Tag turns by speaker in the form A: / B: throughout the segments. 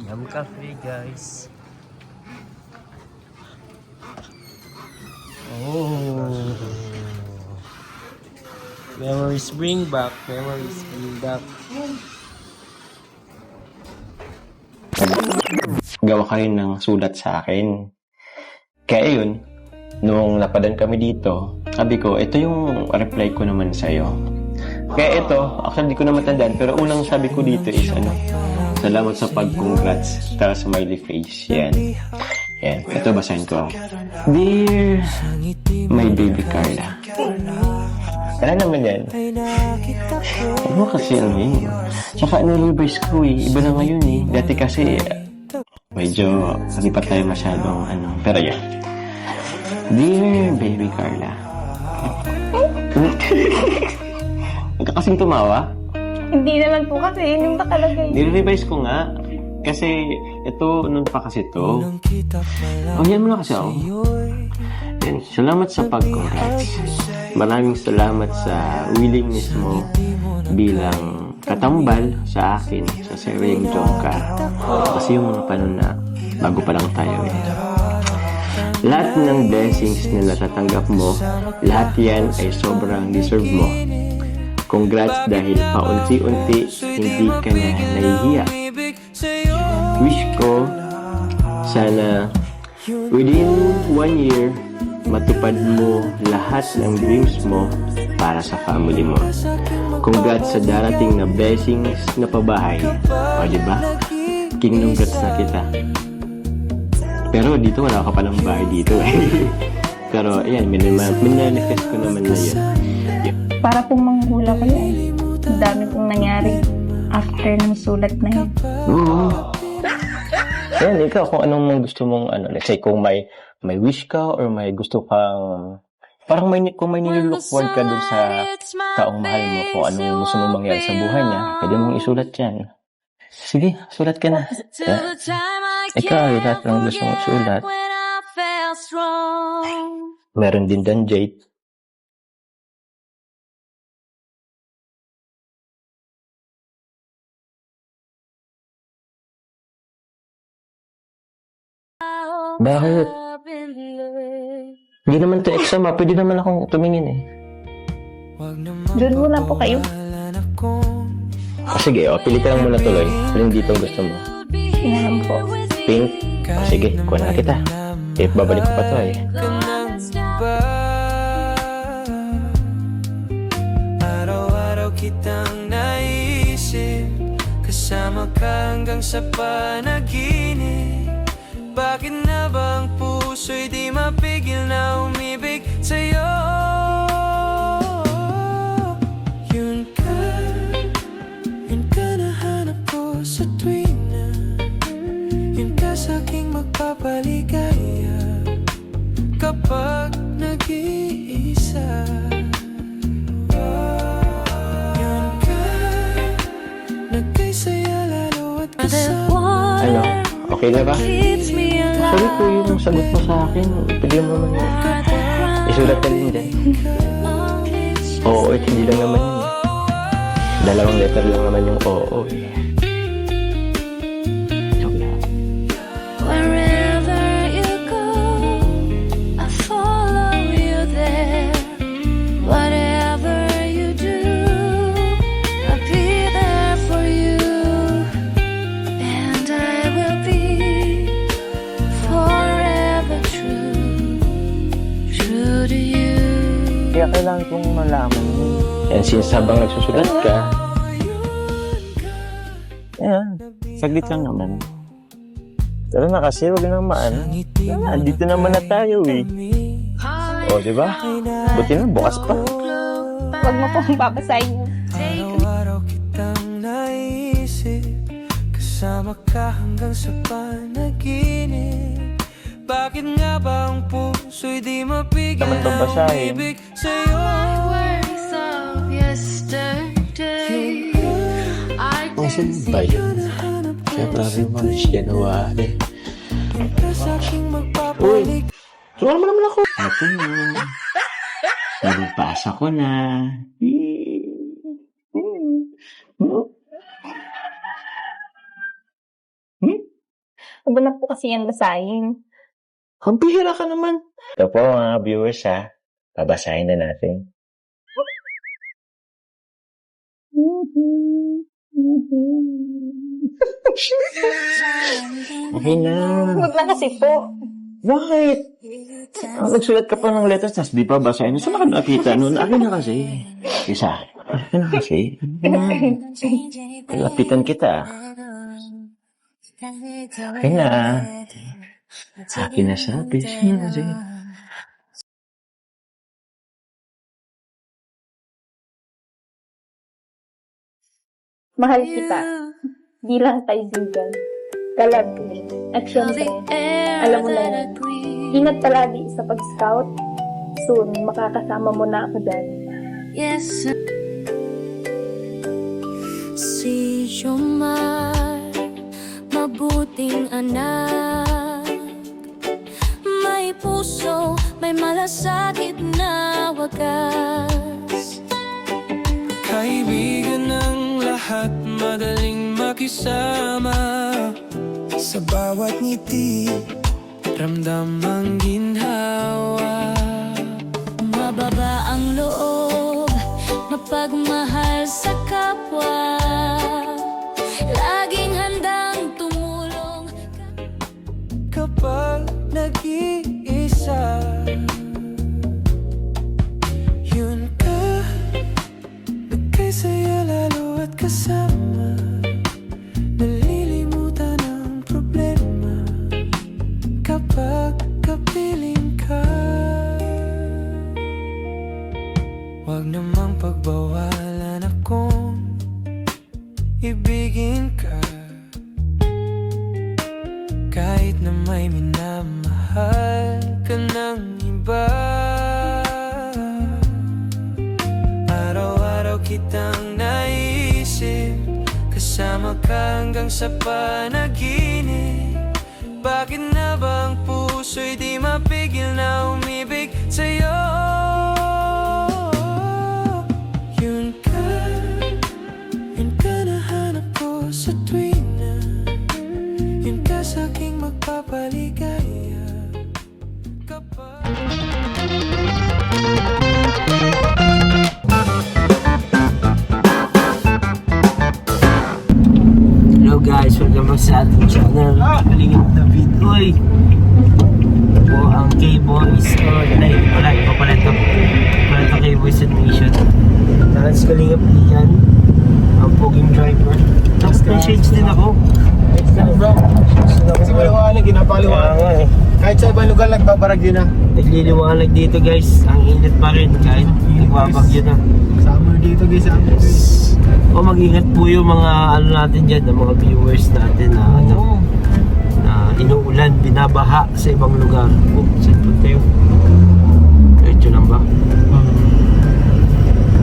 A: Yum Cafe, guys. Oh. Memories bring back. Memories bring back.
B: Gawa ka rin ng sulat sa akin. Kaya yun, nung napadan kami dito, sabi ko, ito yung reply ko naman sa'yo. Kaya ito, actually di ko na matandaan, pero unang sabi ko dito is, salamat sa pag-congrats, tara smiley face. Yan. Ito basahin ko. Dear my baby Carla. Kaya naman yan. Ano kasi yun? Tsaka nirevise ko Iba na ngayon Dati kasi, medyo lipat tayo masyadong Pero yan. Dear baby Carla. Huwag ka kasing tumawa.
C: Hindi naman po kasi yun yung nakalagay.
B: Nire-revise ko nga. Kasi, ito, nun pa kasi to. Yan mo na kasi ako. Yan, salamat sa pag-congrats. Maraming salamat sa willingness mo bilang katambal sa akin sa Seryeng Jongka. Kasi yung mga panon na bago pa lang tayo Lahat ng blessings na natatanggap mo, lahat yan ay sobrang deserve mo. Congrats dahil paunti-unti hindi ka na nahihiya. Wish ko sana within 1 year matupad mo lahat ng dreams mo para sa family mo. Congrats sa darating na blessings na pabahay. O diba? Congrats na kita. Pero dito wala ka pa ng bahay dito Pero ayan, minanifest ko naman na yun.
C: Para pong manghula ko yun. Ang dami pong nangyari after ng sulat na yun.
B: Oo. Yan, ikaw kung anong gusto mong let's say kung may wish ka or may gusto kang parang kung may nililook forward ka dun sa taong mahal mo, kung anong gusto mong mangyari sa buhay niya, pwede mong isulat yan. Sige, sulat ka na. Ikaw, lahat ng gusto mong sulat. Meron din Dan Jade. Bakit? Hindi naman ito exam Pwede naman akong tumingin
C: Doon muna po kayo.
B: Sige, pili ka lang muna tuloy. Alin dito gusto mo?
C: Yan po.
B: Pink? Sige, kuha na kita. Babalik ko pa to
D: Araw-araw kitang naisip, kasama ka hanggang sa panaginip. Bakit na ba ang puso'y di mapigil na umibig sa'yo? Yun ka nahanap ko sa tuwing na yun ka sa'king magpapaligaya kapag nag-iisa. Yun ka nagkaysaya lalo at kasama.
B: Okay na ba? Sabi ko yung sagot mo sa akin. Pwede mo naman yun. Isulat ka din dyan. Oo, hindi lang naman yun. Dalawang letter lang naman yung oo.
E: Wherever you go, I follow you there. Whatever you do, I'll be there for you. And I will be forever true to you.
A: Kaya kailangan kong malaman yun.
B: And since habang nagsusulat ka,
A: Ayan, saglit lang naman. Pero na kasi, wag na maano. Andito naman na tayo O, diba? Buti na, bukas pa.
C: Huwag mo pong babasahin yun.
D: Araw-araw kitang naisip, kasama ka hanggang sa panaginip. Bakit nga ba ang puso'y di mapigil
A: Dapat
D: na
A: babasahin.
D: umibig sa'yo?
E: Words of yesterday, I
B: ang
E: can
B: ba yun? February, March, January.
D: Sa'king
B: Uy!
D: magpapalig.
B: Suwan mo naman ako! Ito mo. Nabasa ko na.
C: Iba na po kasi yan basahin.
A: Ang bihira ka naman. Ito po mga viewers ha. Babasahin na natin. Okay na.
C: Huwag na kasi po.
A: Bakit? Nagsulat ka pa ng letters, tapos di pa basahin. Saan ka nakita nun? Akin na kasi. Isa. Akin na kasi. Lapitan kita. Akin na. Akin na sabi. Akin na kasi.
C: Mahal kita. Bilang kaibigan. Kalabing. At syempre, alam mo na yan. Ingat palagi sa pag-scout. Soon, makakasama mo na ako dyan.
E: Yes,
F: Si Jomar, mabuting anak. May puso, may malasakit na wagas.
D: Kaibigan ng lahat, madaling makisama. Sa bawat ngiti, ramdam ang ginhawa.
F: Mababa ang loob, mapagmahal sa kapwa. Laging handang tumulong.
D: Kapag nag-iisa, yun ka, nagkasaya lalo at kasama. Nalilimutan ang problema kapag kapiling ka. Huwag namang pagbawalan akong ibigin ka. Kahit na may minamahal ka ng iba, araw-araw kitang naisip, kasama ka hanggang sa panaginip. Bakit na bang puso'y di mapigil na umibig sa'yo? Yun ka nahanap ko sa tuwina. Yun ka sa'king magpapaligaya kapag...
B: Hello guys, welcome back sa ating channel. Kalingap na video. Uy! Po ang K-Boys. Iba pala ito. K-Boys Admission. Dahil sa Kalingap yan, ang poging driver. Tapos na-change din ako.
G: Bro, kasi maliwanag, ginapaliwanag.
B: Kaya nga eh.
G: Kahit sa ibang lugar, nagbabarag yun na.
B: Nagliliwanag dito guys. Ang init pa rin kahit nagbabagyo na.
G: Summer dito guys, summer guys.
B: O mag-ingat po yung mga ano natin dyan, ng mga viewers natin na ano, na inuulan, binabaha sa ibang lugar. Oh, saan punta yun? Diretso lang ba?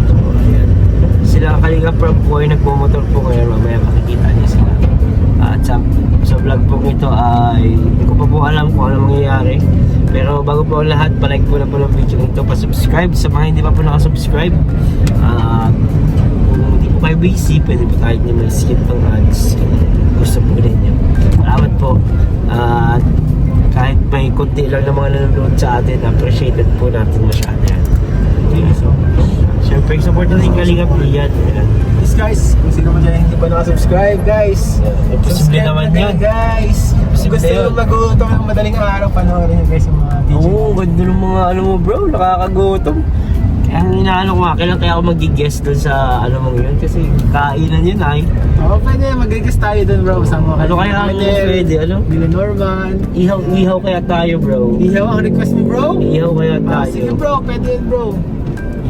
B: So, ayan. Sila Kalinga Prab po ay nagmumotor po ngayon. Mamaya makikita niya sila. At sa vlog po ito ay hindi ko pa po alam kung ano mangyayari. Pero bago po ang lahat, palike po na po ng video ito, pa-subscribe sa mga hindi pa po nakasubscribe. At kung hindi po kayo busy, pwede po tayo nyo may skip ng ads kung gusto po ninyo. Salamat po. At kahit may konti lang na mga nanonood sa atin, appreciated po natin masyado yan.
G: Thank you so much.
B: Siyempre, support natin Kalingap Ian.
G: Yes guys, kung sino man dyan hindi pa nakasubscribe guys.
B: Imposible naman
G: na
B: yun.
G: guys. Kung gusto
B: yun.
G: nyo magutom ng madaling araw, panoorin nyo guys yung mga teacher.
B: Oo, ganda ng mga ano mo bro, nakakagutom. Kaya ang inaano ko nga, kailan kaya ako mag-guest doon sa ano mong yun? Kasi kainan yun ay.
G: Oo, pwede mag-guest tayo dun bro. Sama
B: Ano kaya ang pwede, ano?
G: Mila Norman.
B: Ihaw kaya tayo bro.
G: Ihaw ang request mo bro?
B: Ihaw kaya
G: Ah,
B: tayo.
G: sige bro, pwede yun bro.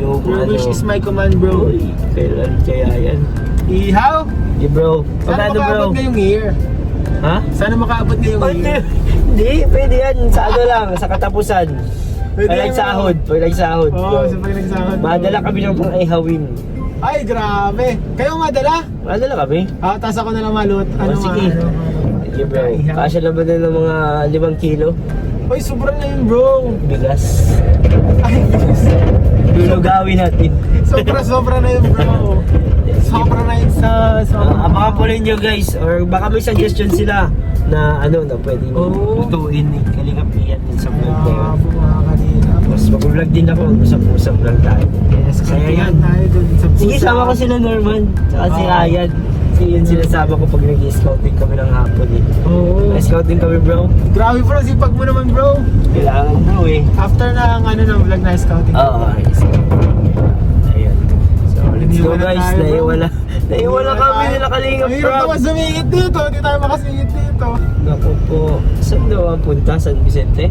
B: Yung
G: Your
B: ano.
G: wish is my command bro.
B: Uy, kailan kaya yan?
G: Ihaw?
B: Di bro.
G: Sana
B: Pagkano bro?
G: makaabot ngayong year.
B: Ha?
G: Sana makaabot ngayong year.
B: Hindi, pwede yan. Sa ano lang, sa katapusan.
G: Pwede
B: Pag
G: yan,
B: sahod, pag nagsahod.
G: Oo, sa pag nagsahod.
B: Madala kami ng mga ihawin.
G: Ay, grabe. Kayo madala?
B: Madala kami.
G: Taas ako na lang malot.
B: Oh, sige. Sige bro. Kasya lang ba na ng mga 5 kilo?
G: Uy, sobrang na yun bro.
B: Bigas.
G: Ay,
B: Lulugawin natin.
G: sobra na yun bro. Sobra na yun sa...
B: Abangan po ninyo guys. Or baka may suggestion sila na ano na pwedeng lutuin ni Kalingap Ian din sa vlog na yun.
G: po mga kanina.
B: Tapos mag-vlog din ako, usap-usap lang tayo.
G: Yes,
B: Kaya yan.
G: tayo dun sa
B: Sige, sama ko sila Norman, tsaka si Ryan. Kasi yun sinasama ko pag nag-scouting kami ng hapon eh.
G: Oo.
B: Nag-scouting kami bro.
G: Grabe bro, sipag mo naman bro.
B: Kailangan bro eh.
G: After na ang ano ng vlog na scouting.
B: Oo, okay. So, ayun. So, let's go
G: Iniwala
B: guys.
G: tayo, bro.
B: Naiwala kami nila Kalingap
G: Ang hirap
B: Rob.
G: naman sumingit dito, hindi tayo makasingit dito.
B: Naku po. Saan daw ang punta? San Vicente?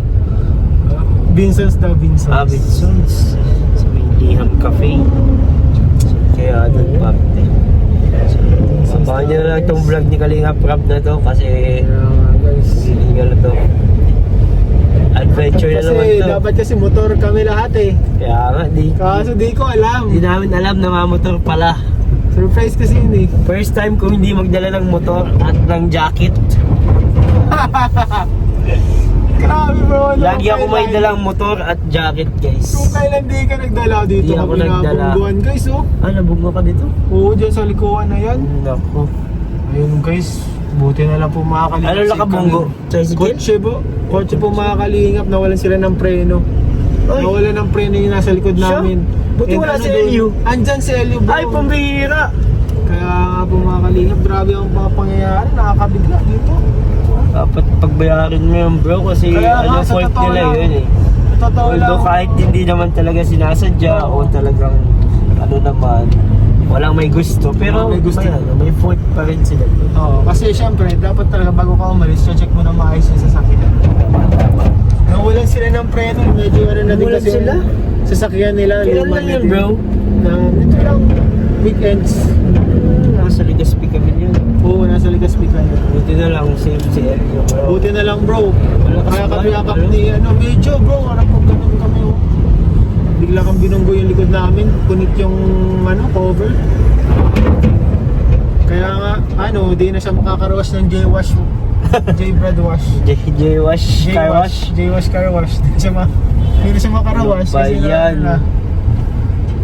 G: Vincent's daw, Vincent's.
B: Ah, Vincent's. Sa may Liham Cafe. Kaya doon pa. So, abangan nyo na lang itong vlog ni Kalingap Rob na to kasi
G: Guys.
B: hihingal na to. Adventure na naman
G: Kasi
B: to.
G: dapat kasi motor kami lahat eh.
B: Kaya nga,
G: Kaso di ko alam.
B: di namin alam na mamotor pala.
G: Surprise kasi yun eh.
B: First time ko hindi magdala ng motor at ng jacket.
G: Grabe bro.
B: Lagi ako may dalang motor at jacket guys.
G: Kung kailan di ka nagdala dito
B: Di ako
G: kami
B: nagdala.
G: nabungguan guys oh.
B: Ah, nabunggo ka dito?
G: Oo, dyan sa likuan na yan.
B: Naku.
G: Ayun guys, buti na lang po makakalingap.
B: Ano lang kabunggo? Tricycle?
G: Kotse po. Kotse po makakalingap, nawalan sila ng preno.
B: Ay.
G: Nawalan ng preno yung nasa likod
B: Siya?
G: namin.
B: Buti
G: And
B: wala
G: ano
B: si
G: doon?
B: Elio.
G: Andyan si Elio bro.
B: Ay, pambihira!
G: Kaya nga po makakalingap, grabe ang mga pangyayari, nakakabigla dito.
B: Dapat pagbayarin mo yun bro kasi
G: Kaya nga,
B: ano
G: sa
B: fault
G: totoo
B: nila
G: lang.
B: yun eh.
G: Totoo lang.
B: Although kahit hindi naman talaga sinasadya o talagang ano naman, walang may gusto. Pero
G: May gusto.
B: may fault pa rin sila.
G: Oo, kasi syempre, dapat talaga bago ka umalis, check mo na maayos yung sasakyan. Nawalan sila ng preno, medyo ano na din
B: Nawalan
G: kasi
B: sila?
G: yung sasakyan nila.
B: Kailan
G: luma
B: lang
G: na
B: yun
G: din.
B: bro?
G: Na, ito lang, weekends.
B: Nasa Legazpi kami yun.
G: Oo, nasa Legazpi kayo.
B: Buti na lang safe si Elio bro.
G: Buti na lang bro.
B: Malakas
G: Kaya
B: ba?
G: kami yakap
B: Ano?
G: ni, medyo bro, harap pag ganun kami oh. Bigla kang binunggo yung likod namin, punit yung cover. Kaya nga, di na siya makakarowas ng J-Wash. J-Brad Wash.
B: J-Wash Car Wash.
G: J-Wash Car Wash. Hindi na siya makarawash.
B: Ano ba
G: kasi
B: yan?
G: na.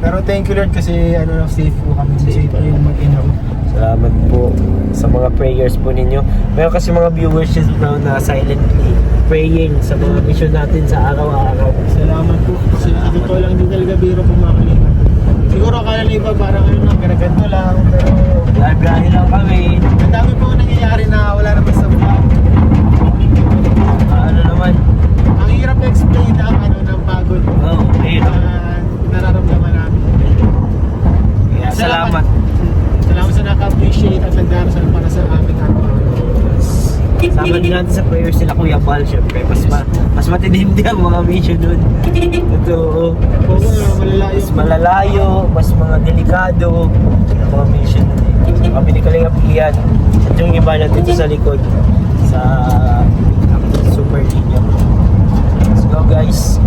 G: Pero thank you Lord kasi safe po kami. Safe po yung mag-ina ko.
B: Salamat po sa mga prayers po ninyo. Meron kasi mga viewers na silently praying sa mga mission natin sa araw-araw.
G: Salamat po. Kasi ito lang din talaga biro po mga kalingap. Siguro akala na iba parang ganito lang. Pero
B: Biyahe lang kami.
G: ang dami po nangyayari na wala naman sa vlog.
B: Ano naman?
G: Ang hirap na-explain ang ng pagod
B: Oh,
G: na nararamdaman namin.
B: Kaya salamat.
G: Salamat sa naka-appreciate at nagdarasal para sa aming araw.
B: Sama din natin sa prayers nila Kuya Bal, syempre. Mas matindi ang mga mission nun. Totoo.
G: Oo, malalayo.
B: Mas malalayo, mas mga delikado ang mga mission nun. So, kami ni Kalingap Ian at yung iba na dito sa likod sa super linya. Let's go guys.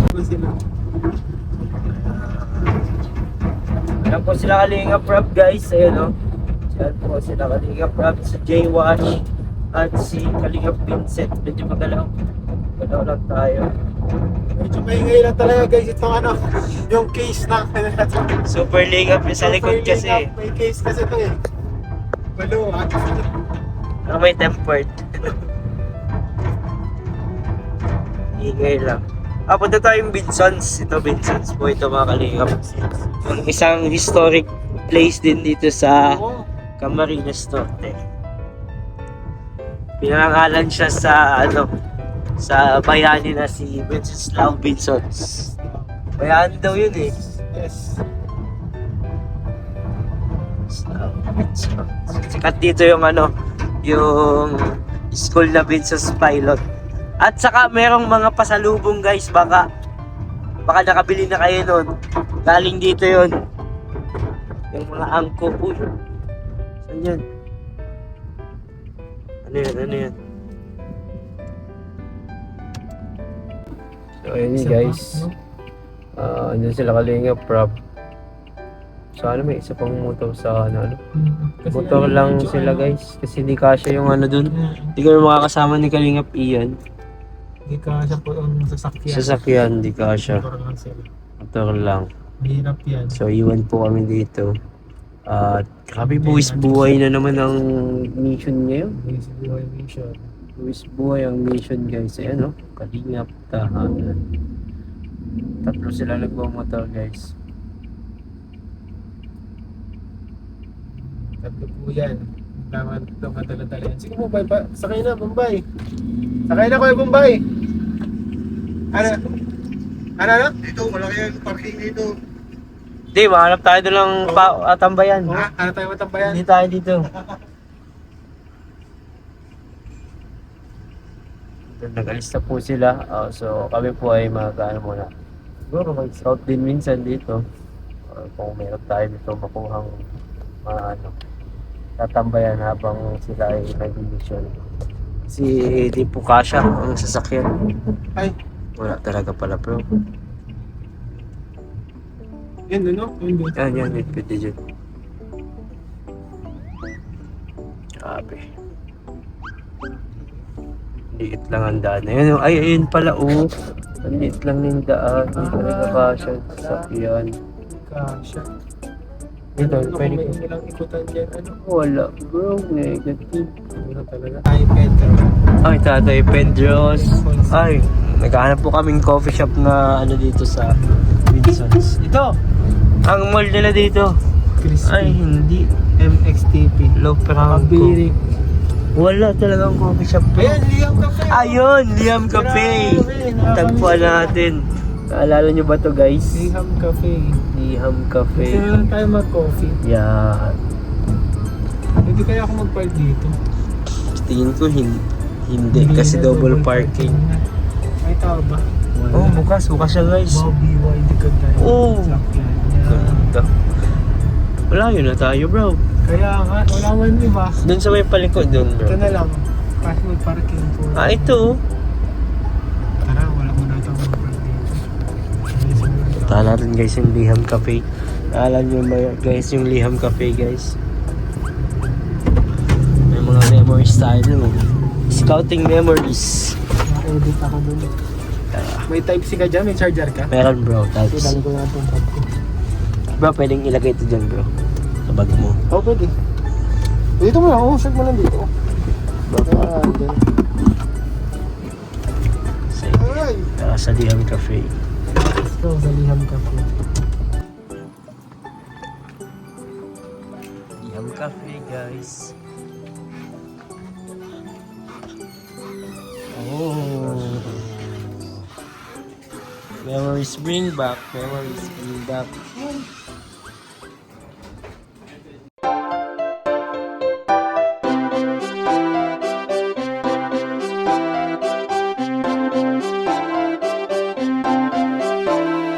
B: Ayan po sila Kalingap Rob guys. Ayan o. Ayan po sila Kalingap Rob, si J-Wash at si Kalingap Vincent. Medyo magalaw. Magalaw lang tayo.
G: Medyo maingay lang talaga guys itong yung case na
B: Super lingap yung sa likod kasi.
G: May case kasi ito eh. Balo,
B: Pero may tempered. Ingay lang. Punta tayong Vincent's. Ito Vincent's po ito mga kalingap. Yung isang historic place din dito sa Camarines Norte. Pinangalan siya sa sa bayani na si Wenceslao Vincent's. Bayani daw yun eh.
G: Yes.
B: Sikat dito yung yung school na Vincent's Pilot. At saka merong mga pasalubong guys, baka nakabili na kayo nun. Galing dito yon. Yung mga angko. Uy. Saan yan? Ano yan? So ayun guys. Andyan sila Kalingap Rob. Sana may isa pang motor sa motor lang sila guys. Kasi hindi kasya yung dun. Hindi kami makakasama ni Kalingap Ian.
G: Hindi ka siya po ang sasakyan.
B: Sasakyan, hindi kasya.
G: Motor lang sila.
B: Motor lang.
G: Mahirap yan.
B: So iwan po kami dito. At grabe buhay na naman ang mission ngayon.
G: Busy buhay mission.
B: Luis Buhay ang mission guys. Ayan o, Kalingap Tahanan. Tatlo sila nagmamotor guys.
G: Tatlo po yan. Tama ito, kadala-dala yan. Sige Bombay, sakay na Bombay. Sakay na Kuya Bombay. Ano? Dito, malaki yung parking dito.
B: Hindi, mahanap tayo doon ng tambayan.
G: Ano tayo matambayan?
B: Hindi tayo dito. Nag-alis na po sila. So kami po ay mag-ano muna. Siguro mag-scout din minsan dito. Kung meron tayo dito makuhang tatambayan habang sila ay nag-mission. Kasi di po kasya ang sasakyan.
G: Ay,
B: Wala talaga pala bro.
G: yan doon, no?
B: Yan, pwede dyan. Grabe. Liit lang ang daan. Ayun pala oh. Ang liit lang ng daan. Hindi talaga kasya sa sasakyan.
G: Kasha.
B: Ito, pwede
G: May
B: ko.
G: ilang ikutan dyan. Ano?
B: Wala bro, negative.
G: Ano talaga? Ay, Pedro.
B: Ay, Tatay Pedros. Ay, naghahanap po kaming coffee shop na ano dito sa Winsons. Ito! Ang mall nila dito.
G: Crispy.
B: Ay, hindi.
G: MXTP.
B: Low Franco.
G: Kabirik.
B: Wala talagang coffee shop.
G: Ayan, Liam Cafe.
B: Ayun, Liam Cafe.
G: Grabe,
B: Tagpuan natin. Naalala nyo ba to guys?
G: Liam Cafe.
B: Liam Cafe.
G: Gusto na lang tayo mag-coffee.
B: Yan.
G: Hindi kaya ako mag-park dito.
B: Tingin ko hindi kasi
G: na,
B: double parking.
G: na. Ay, tao ba?
B: Oh, bukas siya guys.
G: Wow, BYD ka tayo.
B: Oh.
G: Sakyan niya.
B: Ganda. Wala yun na tayo bro.
G: Kaya nga, wala man iba.
B: Doon sa may palikod doon bro.
G: Ito na lang. Password parking po.
B: Ito.
G: Tara, wala mo na ito mag-park dito.
B: Punta natin guys yung Liham Cafe. Alam nyo ba guys yung Liham Cafe guys? May mga memories tayo dun. Scouting memories.
G: Na-edit ako dun. May Type-C ka dyan? May charger ka?
B: Meron bro,
G: So,
B: types.
G: dali ko na itong bag ko.
B: Bro, pwedeng ilagay ito dyan bro. Sa bag mo.
G: Oo, pwede. Dito mo lang. Set mo lang dito. Kaya, dyan.
B: Sa Liham Cafe.
G: Let's go sa Liham Cafe.
B: Liham Cafe guys. Oh. Memories bring back. Memories bring back.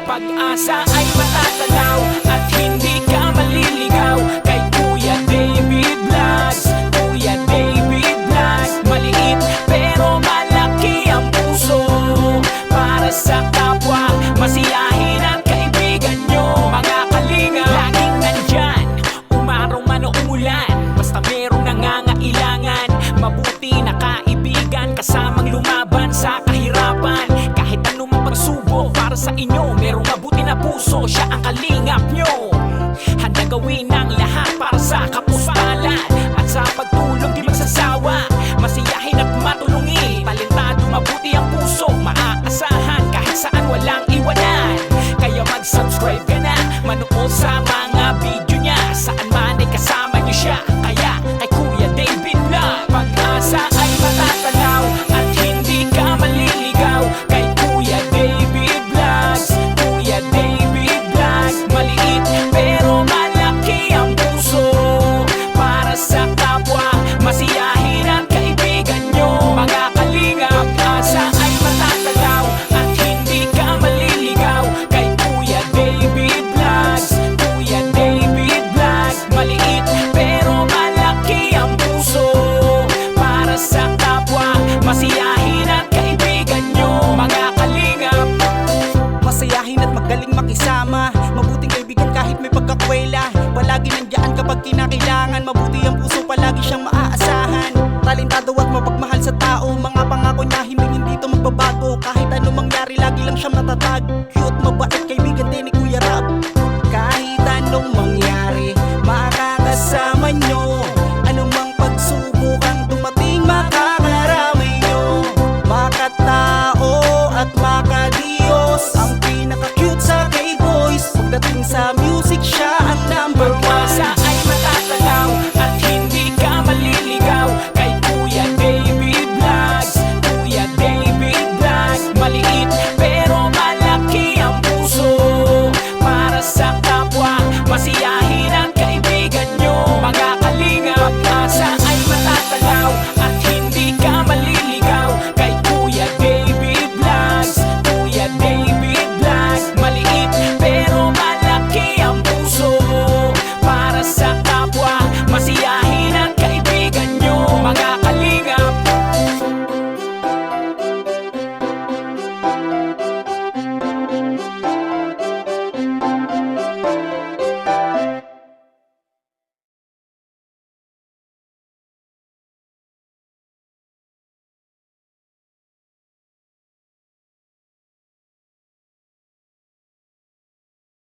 H: Pag-asa ay matatanaw at hindi ka maliligaw kay Kuya David Vlogs. Kuya David Vlogs, maliit pero malaki ang puso para sa kapwa, masiyahin ang kaibigan nyo. Mga kalinga, laging nandyan, umaraw man o umulan, basta merong nangangailangan. Mabuti na kaibigan, kasamang lumaban sa kahirapan. Kahit anumang pagsubok para sa inyo, merong mabuti na puso, siya ang kalingap nyo.